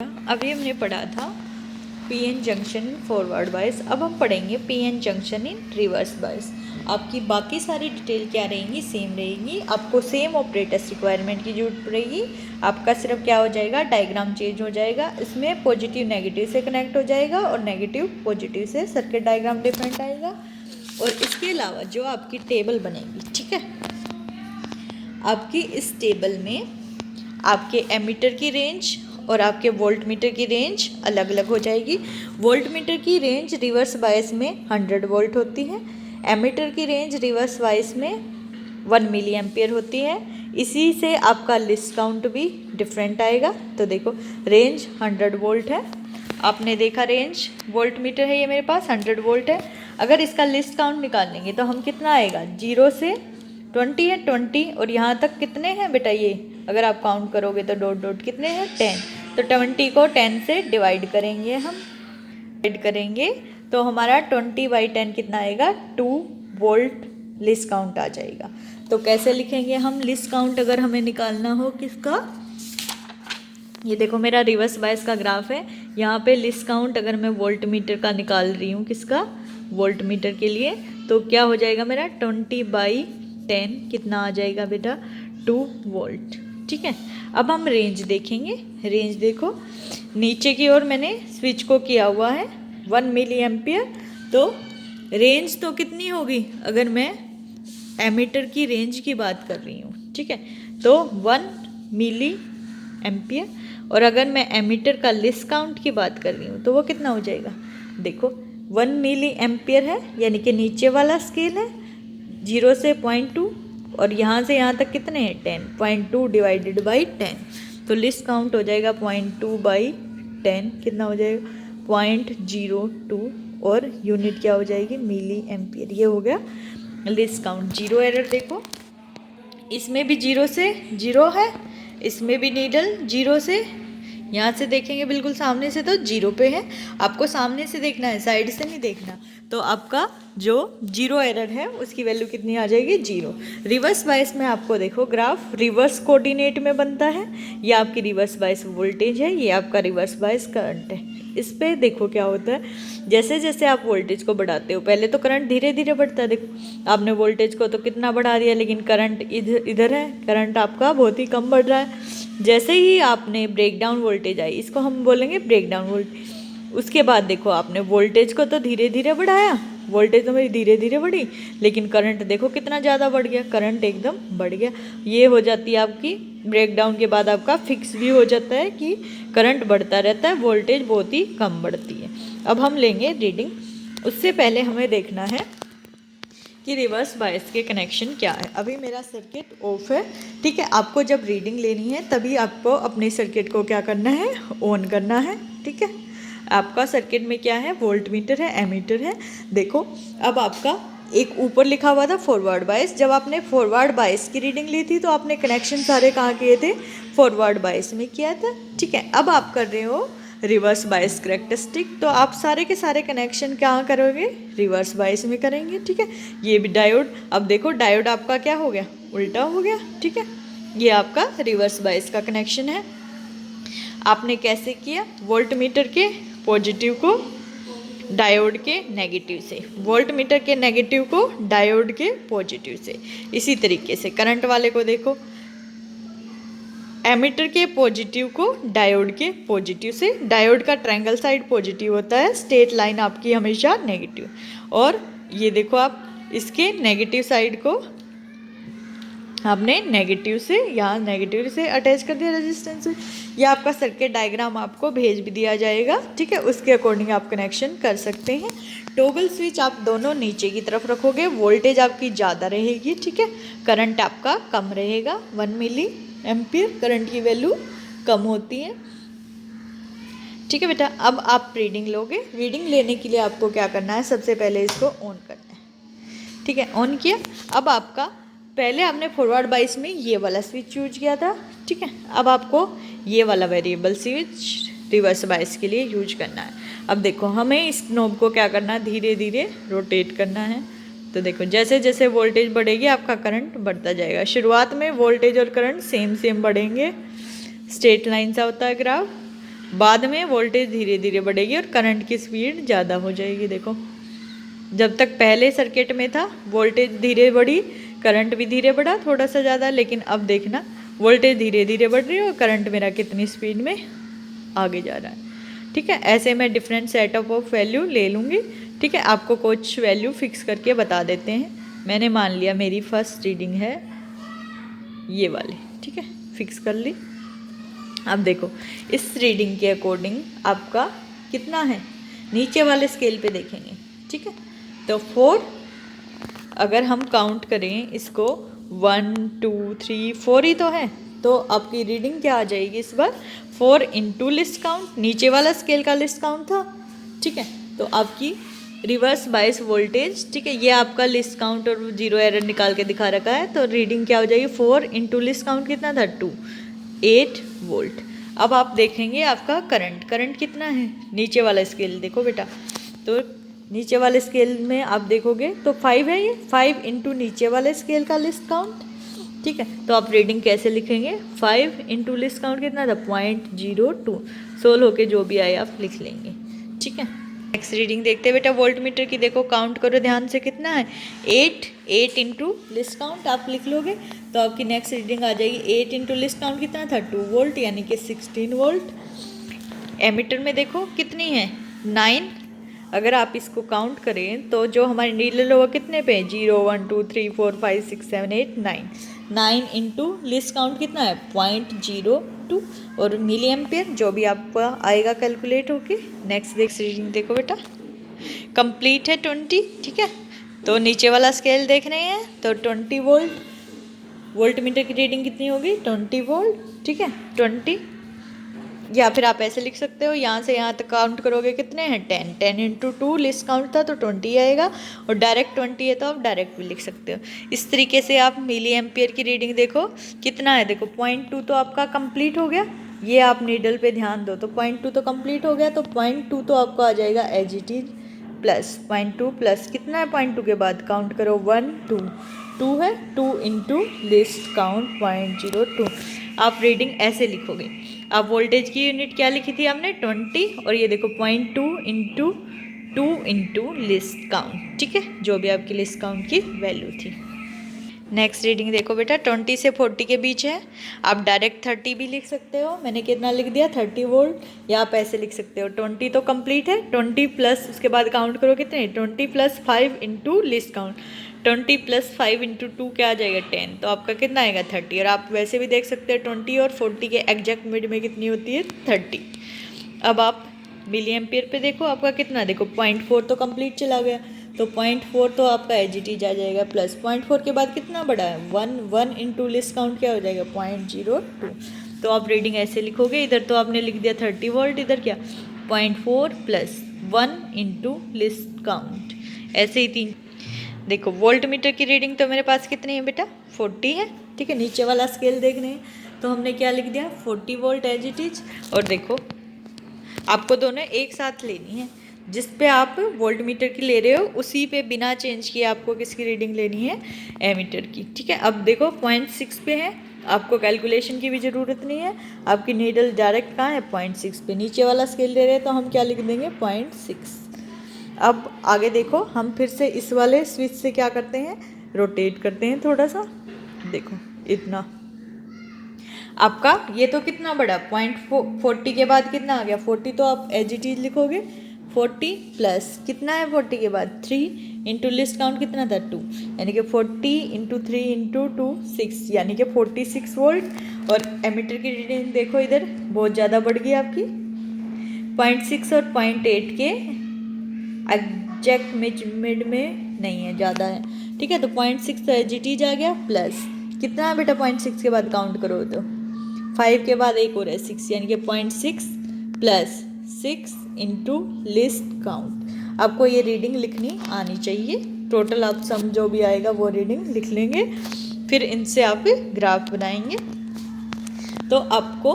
अभी हमने पढ़ा था PN junction in forward bias. अब हम पढ़ेंगे पीएन जंक्शन इन रिवर्स बायस। आपकी बाकी सारी डिटेल क्या रहेंगी, सेम रहेगी। आपको सेम ऑपरेटर्स रिक्वायरमेंट की जरूरत पड़ेगी। आपका सिर्फ क्या हो जाएगा, डायग्राम चेंज हो जाएगा। इसमें पॉजिटिव नेगेटिव से कनेक्ट हो जाएगा और नेगेटिव पॉजिटिव से, सर्किट डायग्राम डिफरेंट आएगा। और इसके अलावा जो आपकी टेबल बनेगी, ठीक है, आपकी इस टेबल में आपके एमीटर की रेंज और आपके वोल्ट मीटर की रेंज अलग अलग हो जाएगी। वोल्ट मीटर की रेंज रिवर्स बायस में 100 वोल्ट होती है। एमीटर की रेंज रिवर्स बायस में 1 मिली एम्पियर होती है। इसी से आपका लिस्ट काउंट भी डिफरेंट आएगा। तो देखो, रेंज 100 वोल्ट है, आपने देखा रेंज वोल्ट मीटर है, ये मेरे पास 100 वोल्ट है। अगर इसका लिस्ट काउंट निकालेंगे तो हम कितना आएगा, 0 से 20 है, 20 और यहाँ तक कितने हैं बेटा, ये अगर आप काउंट करोगे तो डॉट डॉट कितने हैं, 10। तो 20 को 10 से डिवाइड करेंगे, हम डिवाइड करेंगे तो हमारा 20/10 कितना आएगा, 2 वोल्ट लिस्ट काउंट आ जाएगा। तो कैसे लिखेंगे हम लिस्ट काउंट, अगर हमें निकालना हो किसका, ये देखो मेरा रिवर्स बायस का ग्राफ है। यहाँ पे लिस्ट काउंट अगर मैं वोल्ट मीटर का निकाल रही हूँ, किसका, वोल्ट मीटर के लिए, तो क्या हो जाएगा मेरा 20/10 कितना आ जाएगा बेटा, 2 वोल्ट। ठीक है, अब हम रेंज देखेंगे। रेंज देखो, नीचे की ओर मैंने स्विच को किया हुआ है 1 मिली एम्पियर। तो रेंज तो कितनी होगी, अगर मैं एमीटर की रेंज की बात कर रही हूँ, ठीक है, तो 1 मिली एम्पियर। और अगर मैं एमीटर का लिस्ट काउंट की बात कर रही हूँ तो वो कितना हो जाएगा, देखो 1 मिली एम्पियर है, यानी कि नीचे वाला स्केल है 0 से 0.2 और यहाँ से यहाँ तक कितने हैं, 10, 0.2 डिवाइडेड बाई 10। तो लिस्ट काउंट हो जाएगा 0.2/10 कितना हो जाएगा, 0.02 और यूनिट क्या हो जाएगी, मिली एम्पियर। ये हो गया लिस्ट काउंट। जीरो एरर देखो, इसमें भी 0 से 0 है, इसमें भी नीडल 0 से, यहाँ से देखेंगे बिल्कुल सामने से तो 0 पे है। आपको सामने से देखना है, साइड से नहीं देखना। तो आपका जो 0 एरर है उसकी वैल्यू कितनी आ जाएगी, 0। रिवर्स बायस में आपको देखो ग्राफ रिवर्स कोऑर्डिनेट में बनता है। ये आपकी रिवर्स बायस वोल्टेज है, ये आपका रिवर्स बायस करंट है। इस पे देखो क्या होता है, जैसे जैसे आप वोल्टेज को बढ़ाते हो, पहले तो करंट धीरे धीरे बढ़ता है। देखो आपने वोल्टेज को तो कितना बढ़ा दिया, लेकिन करंट इधर है, करंट आपका बहुत ही कम बढ़ रहा है। जैसे ही आपने ब्रेकडाउन वोल्टेज आई, इसको हम बोलेंगे ब्रेकडाउन वोल्टेज। उसके बाद देखो आपने वोल्टेज को तो धीरे धीरे बढ़ाया, वोल्टेज तो मेरी धीरे धीरे बढ़ी, लेकिन करंट देखो कितना ज़्यादा बढ़ गया, करंट एकदम बढ़ गया। ये हो जाती है आपकी ब्रेकडाउन के बाद आपका फिक्स भी हो जाता है कि करंट बढ़ता रहता है, वोल्टेज बहुत ही कम बढ़ती है। अब हम लेंगे रीडिंग, उससे पहले हमें देखना है कि रिवर्स बायस के कनेक्शन क्या है। अभी मेरा सर्किट ऑफ है, ठीक है। आपको जब रीडिंग लेनी है तभी आपको अपने सर्किट को क्या करना है, ऑन करना है, ठीक है। आपका सर्किट में क्या है, वोल्ट मीटर है, एमीटर है। देखो अब आपका एक ऊपर लिखा हुआ था फॉरवर्ड बायस। जब आपने फॉरवर्ड बायस की रीडिंग ली थी तो आपने कनेक्शन सारे कहाँ किए थे, फॉरवर्ड बायस में किया था, ठीक है। अब आप कर रहे हो रिवर्स बायस करैक्टरिस्टिक, तो आप सारे के सारे कनेक्शन कहाँ करोगे, रिवर्स बायस में करेंगे, ठीक है। ये भी डायोड, अब देखो डायोड आपका क्या हो गया, उल्टा हो गया, ठीक है। ये आपका रिवर्स बायस का कनेक्शन है। आपने कैसे किया, वोल्ट मीटर के पॉजिटिव को डायोड के नेगेटिव से, वोल्ट मीटर के नेगेटिव को डायोड के पॉजिटिव से। इसी तरीके से करंट वाले को देखो, एमीटर के पॉजिटिव को डायोड के पॉजिटिव से। डायोड का ट्रायंगल साइड पॉजिटिव होता है, स्ट्रेट लाइन आपकी हमेशा नेगेटिव। और ये देखो आप इसके नेगेटिव साइड को आपने नेगेटिव से, यहाँ नेगेटिव से अटैच कर दिया रेजिस्टेंस से। ये आपका सर्किट डायग्राम आपको भेज भी दिया जाएगा, ठीक है। उसके अकॉर्डिंग आप कनेक्शन कर सकते हैं। टॉगल स्विच आप दोनों नीचे की तरफ रखोगे, वोल्टेज आपकी ज़्यादा रहेगी, ठीक है। करंट आपका कम रहेगा, 1 मिली एम्पियर करंट की वैल्यू कम होती है, ठीक है बेटा। अब आप रीडिंग लोगे, रीडिंग लेने के लिए आपको क्या करना है, सबसे पहले इसको ऑन करना है, ठीक है। ऑन किया, अब आपका पहले आपने फॉरवर्ड बायस में ये वाला स्विच यूज किया था, ठीक है। अब आपको ये वाला वेरिएबल स्विच रिवर्स बायस के लिए यूज करना है। अब देखो हमें इस नॉब को क्या करना है, धीरे धीरे रोटेट करना है। तो देखो जैसे जैसे वोल्टेज बढ़ेगी आपका करंट बढ़ता जाएगा। शुरुआत में वोल्टेज और करंट सेम सेम बढ़ेंगे, स्ट्रेट लाइन सा होता है ग्राफ। बाद में वोल्टेज धीरे धीरे बढ़ेगी और करंट की स्पीड ज़्यादा हो जाएगी। देखो, जब तक पहले सर्किट में था वोल्टेज धीरे बढ़ी, करंट भी धीरे बढ़ा थोड़ा सा ज़्यादा, लेकिन अब देखना वोल्टेज धीरे धीरे बढ़ रही है और करंट मेरा कितनी स्पीड में आगे जा रहा है। ठीक है, ऐसे मैं डिफरेंट सेटअप ऑफ वैल्यू ले लूँगी। ठीक है, आपको कुछ वैल्यू फिक्स करके बता देते हैं। मैंने मान लिया मेरी फर्स्ट रीडिंग है ये वाली। ठीक है, फिक्स कर ली। अब देखो इस रीडिंग के अकॉर्डिंग आपका कितना है, नीचे वाले स्केल पे देखेंगे। ठीक है, तो 4 अगर हम काउंट करें इसको 1 2 3 4 ही तो है, तो आपकी रीडिंग क्या आ जाएगी इस बार 4 इंटू लिस्ट काउंट, नीचे वाला स्केल का लिस्ट काउंट था। ठीक है, तो आपकी रिवर्स बायस वोल्टेज, ठीक है, ये आपका लिस्ट काउंट और 0 एरर निकाल के दिखा रखा है, तो रीडिंग क्या हो जाएगी 4 इंटू लिस्ट काउंट कितना था 2, 8 वोल्ट। अब आप देखेंगे आपका करंट कितना है, नीचे वाला स्केल देखो बेटा, तो नीचे वाले स्केल में आप देखोगे तो 5 है, ये 5 इंटू नीचे वाले स्केल का लिस्ट काउंट। ठीक है, तो आप रीडिंग कैसे लिखेंगे 5 इंटू लिस्ट काउंट कितना था 0.02, सोल्व होके जो भी आए आप लिख लेंगे। ठीक है, नेक्स्ट रीडिंग देखते हैं बेटा वोल्ट मीटर की। देखो काउंट करो ध्यान से कितना है 8 इंटू लिस्ट काउंट आप लिख लोगे तो आपकी नेक्स्ट रीडिंग आ जाएगी 8 इंटू लिस्ट काउंट कितना था 2 वोल्ट, यानी कि 16 वोल्ट। एमीटर में देखो कितनी है 9, अगर आप इसको काउंट करें तो जो हमारे नीडल वो कितने पे 0 1 2 3 4 5 6 7 8 9 इंटू लिस्ट काउंट कितना है 0.02 और मिली एम्पियर जो भी आपका आएगा कैलकुलेट होके। नेक्स्ट रीडिंग देखो बेटा, कंप्लीट है 20। ठीक है, तो नीचे वाला स्केल देख रहे हैं तो 20 वोल्ट मीटर की रीडिंग कितनी होगी 20 वोल्ट। ठीक है, 20, या फिर आप ऐसे लिख सकते हो यहाँ से यहाँ तक काउंट करोगे कितने हैं 10 इंटू 2 लिस्ट काउंट था तो 20 आएगा, और डायरेक्ट 20 है तो आप डायरेक्ट भी लिख सकते हो। इस तरीके से आप मिली एम्पियर की रीडिंग देखो कितना है, देखो 0.2 तो आपका कंप्लीट हो गया, ये आप नीडल पे ध्यान दो, तो 0.2 तो कंप्लीट हो गया, तो 0.2 तो आपको आ जाएगा as it is plus 0.2 plus कितना है 0.2 के बाद काउंट करो 1 2 है 2 इंटू लिस्ट काउंट 0.02। आप रीडिंग ऐसे लिखोगे। आप वोल्टेज की यूनिट क्या लिखी थी हमने 20, और ये देखो 0.2 इंटू 2 इंटू लिस्ट काउंट। ठीक है, जो भी आपकी लिस्ट काउंट की वैल्यू थी। नेक्स्ट रीडिंग देखो बेटा 20 से 40 के बीच है, आप डायरेक्ट 30 भी लिख सकते हो, मैंने कितना लिख दिया 30 वोल्ट, या आप ऐसे लिख सकते हो 20 तो कंप्लीट है 20 प्लस उसके बाद काउंट करो कितने 20 plus 5 into list count, 20 plus 5 into 2 क्या आ जाएगा 10, तो आपका कितना आएगा 30। और आप वैसे भी देख सकते हैं 20 और 40 के एग्जैक्ट मिड में कितनी होती है 30। अब आप मिली एम्पियर पे देखो आपका कितना, देखो 0.4 तो कंप्लीट चला गया, तो 0.4 तो आपका एजीटी जा जाएगा प्लस 0.4 के बाद कितना बड़ा है 1 इंटू लिस्ट काउंट क्या हो जाएगा 0.02। तो आप रीडिंग ऐसे लिखोगे, इधर तो आपने लिख दिया 30 वोल्ट, इधर क्या 0.4 प्लस 1 इंटू लिस्ट काउंट, ऐसे ही 3। देखो वोल्ट मीटर की रीडिंग तो मेरे पास कितनी है बेटा 40 है। ठीक है, नीचे वाला स्केल देखने हैं तो हमने क्या लिख दिया 40 वोल्ट एज इट इज। और देखो आपको दोनों एक साथ लेनी है, जिस पे आप वोल्ट मीटर की ले रहे हो उसी पे बिना चेंज किए आपको किसकी रीडिंग लेनी है एमीटर की। ठीक है, अब देखो 0.6 पे है, आपको कैलकुलेशन की भी ज़रूरत नहीं है, आपकी नीडल डायरेक्ट कहाँ है 0.6 पे, नीचे वाला स्केल ले रहे हैं तो हम क्या लिख देंगे 0.6। अब आगे देखो हम फिर से इस वाले स्विच से क्या करते हैं रोटेट करते हैं थोड़ा सा, देखो इतना आपका ये तो कितना बड़ा 0.40 के बाद कितना आ गया 40, तो आप एज इट इज लिखोगे 40 प्लस कितना है 40 के बाद 3 इंटू लिस्ट काउंट कितना था 2, यानी कि 40 इंटू 3 इंटू 2 6, यानी कि 46 वोल्ट। और एमीटर की रीडिंग देखो इधर बहुत ज़्यादा बढ़ गई आपकी 0.6 और 0.8 के एग्जैक्ट मिड में नहीं है, ज़्यादा है। ठीक है, तो 0.6 तो एज इट इज आ गया प्लस कितना है बेटा 0.6 के बाद काउंट करो तो 5 के बाद एक और है 6, यानी कि 0.6 प्लस 6 इंटू लिस्ट काउंट। आपको ये रीडिंग लिखनी आनी चाहिए, टोटल आप सम जो भी आएगा वो रीडिंग लिख लेंगे, फिर इनसे आप ग्राफ बनाएंगे तो आपको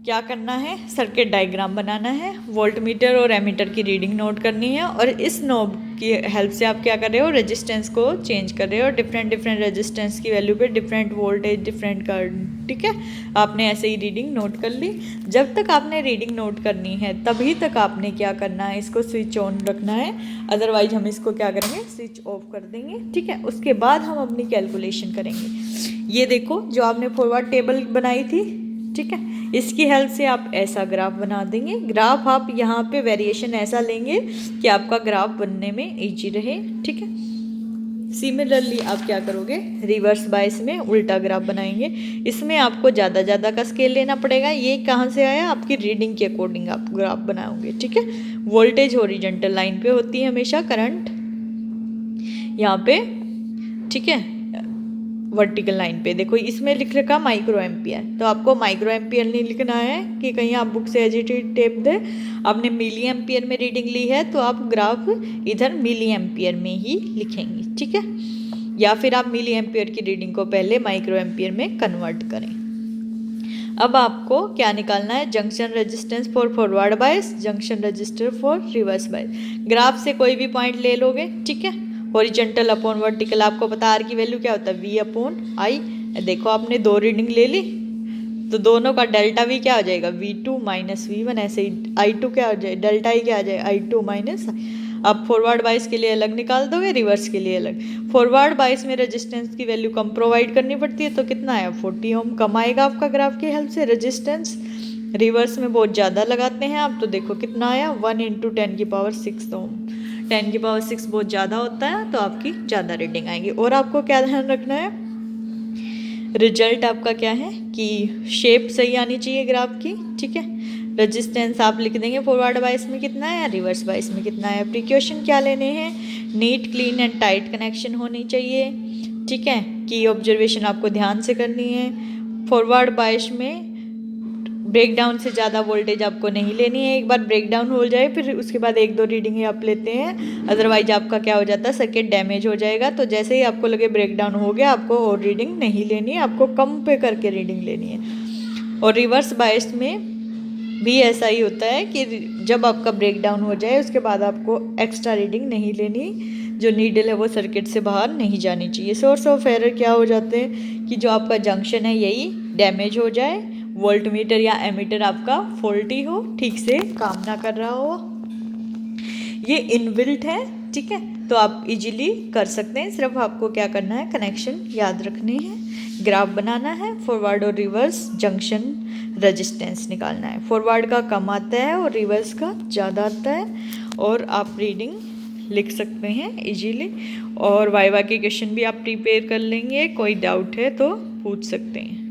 क्या करना है, सर्किट डायग्राम बनाना है, वोल्टमीटर और एमीटर की रीडिंग नोट करनी है और इस नोब की हेल्प से आप क्या कर रहे हो, रेजिस्टेंस को चेंज कर रहे हो, डिफरेंट रेजिस्टेंस की वैल्यू पे डिफरेंट वोल्टेज, डिफरेंट करंट, ठीक है। आपने ऐसे ही रीडिंग नोट कर ली। जब तक आपने रीडिंग नोट करनी है तभी तक आपने क्या करना है, इसको स्विच ऑन रखना है, अदरवाइज हम इसको क्या करेंगे, स्विच ऑफ कर देंगे, ठीक है। उसके बाद हम अपनी कैलकुलेशन करेंगे। ये देखो जो आपने फॉरवर्ड टेबल बनाई थी, ठीक है, इसकी हेल्प से आप ऐसा ग्राफ बना देंगे। ग्राफ आप यहाँ पे वेरिएशन ऐसा लेंगे कि आपका ग्राफ बनने में इजी रहे, ठीक है। सिमिलरली आप क्या करोगे, रिवर्स बायस में उल्टा ग्राफ बनाएंगे। इसमें आपको ज़्यादा का स्केल लेना पड़ेगा। ये कहाँ से आया, आपकी रीडिंग के अकॉर्डिंग आप ग्राफ बनाओगे, ठीक है। वोल्टेज हॉरिजॉन्टल लाइन पे होती है हमेशा, करंट यहाँ पे, ठीक है, वर्टिकल लाइन पे। देखो इसमें लिख रखा माइक्रो एम्पियर, तो आपको माइक्रो एम्पियर नहीं लिखना है कि कहीं आप बुक से एजिटेट दे। आपने मिली एम्पियर में रीडिंग ली है तो आप ग्राफ इधर मिली एम्पियर में ही लिखेंगे, ठीक है। या फिर आप मिली एम्पियर की रीडिंग को पहले माइक्रो एम्पियर में कन्वर्ट करें। अब आपको क्या निकालना है, junction resistance for forward bias, junction register for reverse bias. Graph से कोई भी पॉइंट ले लोगे, ठीक है। हॉरिजॉन्टल अपॉन वर्टिकल, आपको पता आर की वैल्यू क्या होता है, वी अपॉन आई। देखो आपने दो रीडिंग ले ली तो दोनों का डेल्टा वी क्या हो जाएगा, V2 माइनस V1। ऐसे ही I2 क्या हो जाए, डेल्टा ही क्या आ जाए, I2 माइनस। आप फॉरवर्ड बायस के लिए अलग निकाल दोगे, रिवर्स के लिए अलग। फॉरवर्ड बायस में रेजिस्टेंस की वैल्यू कम प्रोवाइड करनी पड़ती है, तो कितना आया, 40 ओम कम आएगा आपका ग्राफ की हेल्प से रेजिस्टेंस। रिवर्स में बहुत ज़्यादा लगाते हैं आप, तो देखो कितना आया, 1 × 10⁶ ओम। 10⁶ बहुत ज़्यादा होता है तो आपकी ज़्यादा रीडिंग आएगी। और आपको क्या ध्यान रखना है, रिजल्ट आपका क्या है कि शेप सही आनी चाहिए ग्राफ की, ठीक है। रेजिस्टेंस आप लिख देंगे फॉरवर्ड बायस में कितना है, रिवर्स बायस में कितना है। प्रिकॉशन क्या लेने हैं, neat, clean and tight connection होनी चाहिए, ठीक है। की ऑब्जर्वेशन आपको ध्यान से करनी है। फॉरवर्ड बायस में ब्रेकडाउन से ज़्यादा वोल्टेज आपको नहीं लेनी है। एक बार ब्रेकडाउन हो जाए फिर उसके बाद 1-2 रीडिंग ही आप लेते हैं, अदरवाइज आपका क्या हो जाता है, सर्किट डैमेज हो जाएगा। तो जैसे ही आपको लगे ब्रेकडाउन हो गया, आपको और रीडिंग नहीं लेनी है, आपको कम पे करके रीडिंग लेनी है। और रिवर्स बायस में भी ऐसा ही होता है कि जब आपका ब्रेकडाउन हो जाए उसके बाद आपको एक्स्ट्रा रीडिंग नहीं लेनी, जो नीडल है वो सर्किट से बाहर नहीं जानी चाहिए। सोर्स ऑफ एरर क्या हो जाते हैं कि जो आपका जंक्शन है यही डैमेज हो जाए, वोल्टमीटर या एमीटर आपका फॉल्टी हो, ठीक से काम ना कर रहा हो। ये इनबिल्ट है, ठीक है, तो आप इजीली कर सकते हैं। सिर्फ आपको क्या करना है, कनेक्शन याद रखने हैं, ग्राफ बनाना है, फॉरवर्ड और रिवर्स जंक्शन रेजिस्टेंस निकालना है। फॉरवर्ड का कम आता है और रिवर्स का ज़्यादा आता है, और आप रीडिंग लिख सकते हैं इजीली। और वाइवा के क्वेश्चन भी आप प्रिपेयर कर लेंगे, कोई डाउट है तो पूछ सकते हैं।